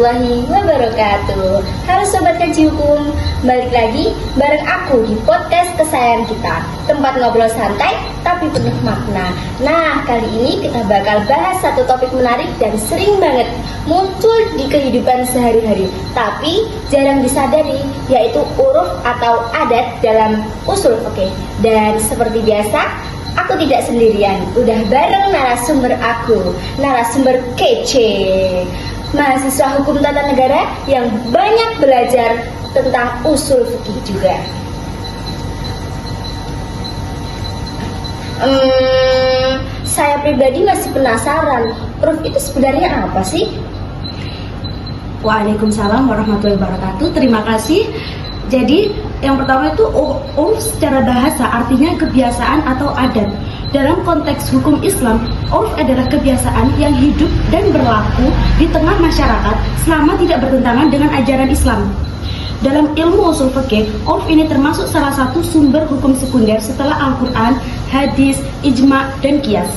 warahmatullahi wabarakatuh. Halo Sobat Kaji Hukum, balik lagi bareng aku di podcast kesayangan kita, tempat ngobrol santai tapi penuh makna. Nah, kali ini kita bakal bahas satu topik menarik dan sering banget muncul di kehidupan sehari-hari, tapi jarang disadari, yaitu uruf atau adat dalam usul fikih. Dan seperti biasa, aku tidak sendirian, udah bareng narasumber aku, narasumber kece, mahasiswa hukum tata negara yang banyak belajar tentang usul fikih juga. Saya pribadi masih penasaran, uruf itu sebenarnya apa sih? Waalaikumsalam warahmatullahi wabarakatuh. Terima kasih. Jadi yang pertama itu urf secara bahasa artinya kebiasaan atau adat. Dalam konteks hukum Islam, urf adalah kebiasaan yang hidup dan berlaku di tengah masyarakat selama tidak bertentangan dengan ajaran Islam. Dalam ilmu usul fikih, urf ini termasuk salah satu sumber hukum sekunder setelah Al-Quran, hadis, ijma, dan qiyas.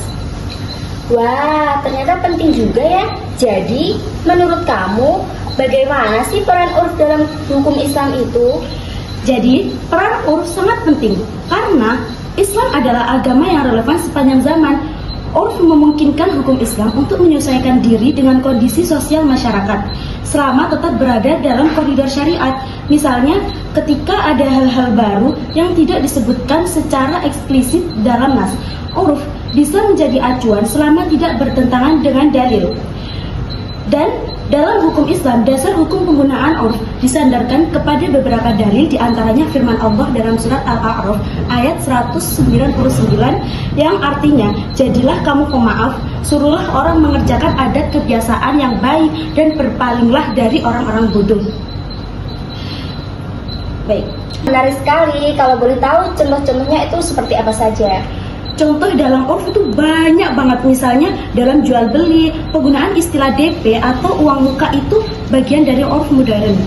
Wah, ternyata penting juga ya. Jadi, menurut kamu, bagaimana sih peran urf dalam hukum Islam itu? Jadi, peran urf sangat penting karena Islam adalah agama yang relevan sepanjang zaman. Urf memungkinkan hukum Islam untuk menyesuaikan diri dengan kondisi sosial masyarakat selama tetap berada dalam koridor syariat. Misalnya, ketika ada hal-hal baru yang tidak disebutkan secara eksplisit dalam nas, urf bisa menjadi acuan selama tidak bertentangan dengan dalil. Dan dalam hukum Islam, dasar hukum penggunaan urf disandarkan kepada beberapa dalil, diantaranya firman Allah dalam surat Al-A'raf ayat 199 yang artinya, jadilah kamu pemaaf, suruhlah orang mengerjakan adat kebiasaan yang baik dan berpalinglah dari orang-orang bodoh. Baik, menarik sekali. Kalau boleh tahu contoh-contohnya itu seperti apa saja? Contoh dalam urf itu banyak banget, misalnya dalam jual beli, penggunaan istilah DP atau uang muka itu bagian dari urf modern.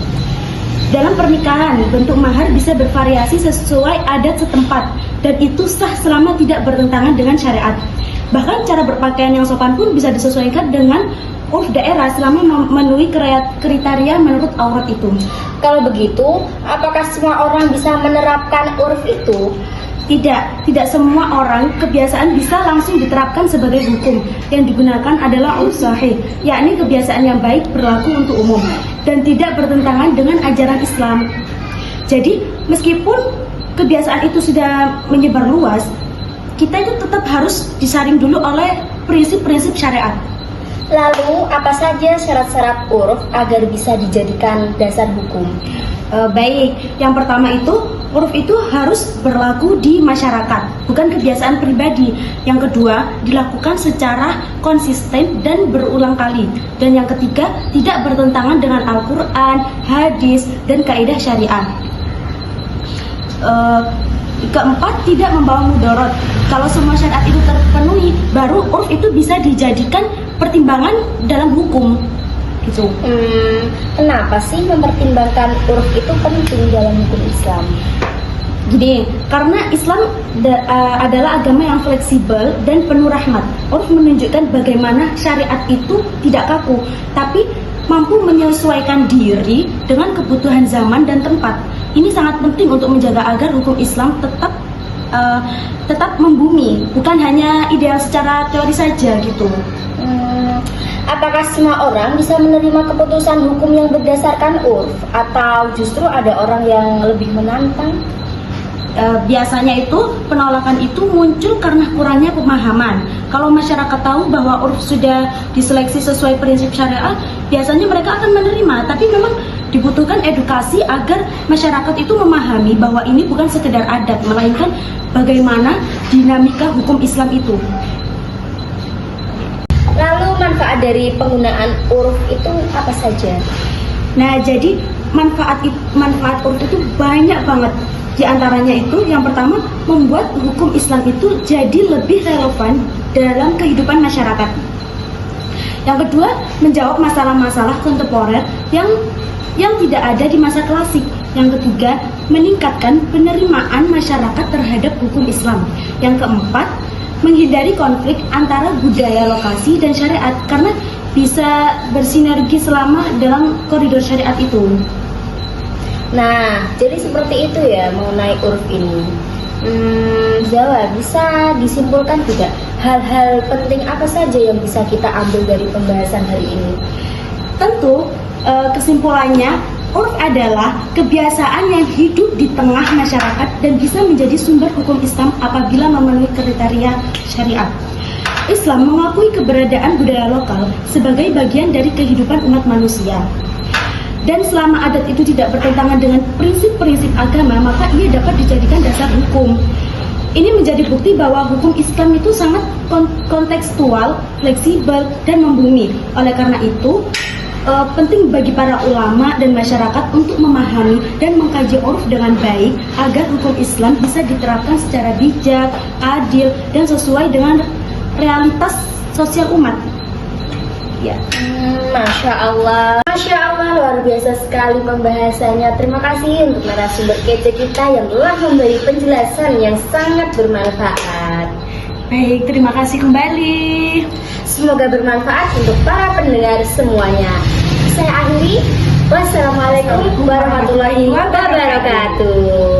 Dalam pernikahan, bentuk mahar bisa bervariasi sesuai adat setempat dan itu sah selama tidak bertentangan dengan syariat. Bahkan cara berpakaian yang sopan pun bisa disesuaikan dengan urf daerah selama memenuhi kriteria menurut aurat itu. Kalau begitu, apakah semua orang bisa menerapkan urf itu? Tidak semua orang kebiasaan bisa langsung diterapkan sebagai hukum. Yang digunakan adalah urf sahih, yakni kebiasaan yang baik berlaku untuk umum dan tidak bertentangan dengan ajaran Islam. Jadi, meskipun kebiasaan itu sudah menyebar luas, kita itu tetap harus disaring dulu oleh prinsip-prinsip syariat. Lalu, apa saja syarat-syarat urf agar bisa dijadikan dasar hukum? Baik, yang pertama itu urf itu harus berlaku di masyarakat, bukan kebiasaan pribadi. Yang kedua, dilakukan secara konsisten dan berulang kali. Dan yang ketiga, tidak bertentangan dengan Al-Quran, hadis, dan kaidah syariah. Keempat, tidak membawa mudarat. Kalau semua syarat itu terpenuhi, baru urf itu bisa dijadikan pertimbangan dalam hukum. Gitu. Kenapa sih mempertimbangkan urf itu penting dalam hukum Islam? Gini, karena Islam adalah agama yang fleksibel dan penuh rahmat. Urf menunjukkan bagaimana syariat itu tidak kaku, tapi mampu menyesuaikan diri dengan kebutuhan zaman dan tempat. Ini sangat penting untuk menjaga agar hukum Islam tetap membumi, bukan hanya ideal secara teori saja gitu. Apakah semua orang bisa menerima keputusan hukum yang berdasarkan urf, atau justru ada orang yang lebih menantang? Biasanya itu penolakan itu muncul karena kurangnya pemahaman. Kalau masyarakat tahu bahwa urf sudah diseleksi sesuai prinsip syariat, biasanya mereka akan menerima. Tapi memang dibutuhkan edukasi agar masyarakat itu memahami bahwa ini bukan sekedar adat, melainkan bagaimana dinamika hukum Islam itu. Lalu manfaat dari penggunaan urf itu apa saja? Nah, jadi manfaat urf itu banyak banget. Di antaranya itu, yang pertama, membuat hukum Islam itu jadi lebih relevan dalam kehidupan masyarakat. Yang kedua, menjawab masalah-masalah kontemporer yang tidak ada di masa klasik. Yang ketiga, meningkatkan penerimaan masyarakat terhadap hukum Islam. Yang keempat, menghindari konflik antara budaya lokasi dan syariat, karena bisa bersinergi selama dalam koridor syariat itu. Nah, jadi seperti itu ya mengenai uruf ini. Zawa, bisa disimpulkan tidak hal-hal penting apa saja yang bisa kita ambil dari pembahasan hari ini? Tentu, kesimpulannya, uruf adalah kebiasaan yang hidup di tengah masyarakat dan bisa menjadi sumber hukum Islam apabila memenuhi kriteria syariat. Islam mengakui keberadaan budaya lokal sebagai bagian dari kehidupan umat manusia. Dan selama adat itu tidak bertentangan dengan prinsip-prinsip agama, maka ia dapat dijadikan dasar hukum. Ini menjadi bukti bahwa hukum Islam itu sangat kontekstual, fleksibel, dan membumi. Oleh karena itu, penting bagi para ulama dan masyarakat untuk memahami dan mengkaji uruf dengan baik agar hukum Islam bisa diterapkan secara bijak, adil, dan sesuai dengan realitas sosial umat. Ya. Masya Allah, luar biasa sekali pembahasannya. Terima kasih untuk narasumber kece kita yang telah memberi penjelasan yang sangat bermanfaat. Baik, terima kasih kembali. Semoga bermanfaat untuk para pendengar semuanya. Saya akhiri. Wassalamualaikum warahmatullahi wabarakatuh.